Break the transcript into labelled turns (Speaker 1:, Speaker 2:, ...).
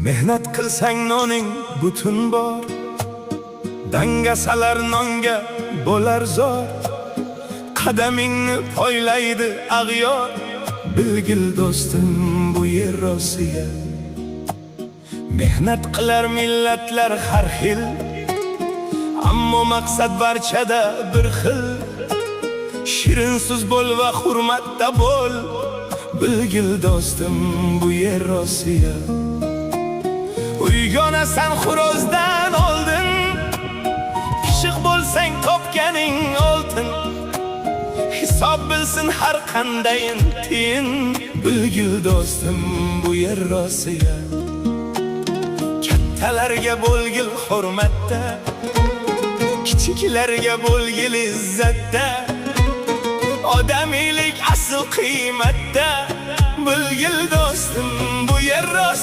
Speaker 1: Mehnat qilsang noning butun bor, dangasalar nonga bo'lar zor. Qadamingni poylaydi ag'yor, bilgil do'stim bu yer Rossiya. Mehnat qilar millatlar har xil, ammo maqsad barchada bir xil. Shirin so'z bo'l va hurmatda bo'l, bilgil do'stim bu yer Rossiya. Uygonasan xurozdan oldin, pishiq bo'lsang topganing oltin. Hisob bilsin har qandayin tiyin, bilgil do'stim bu yer Rossiya. Kattalarga bo'lgil hurmatda, kichiklarga bo'lgil izzatda. Odamiylik asl qiymatda, bilgil do'stim bu yer Rossiya.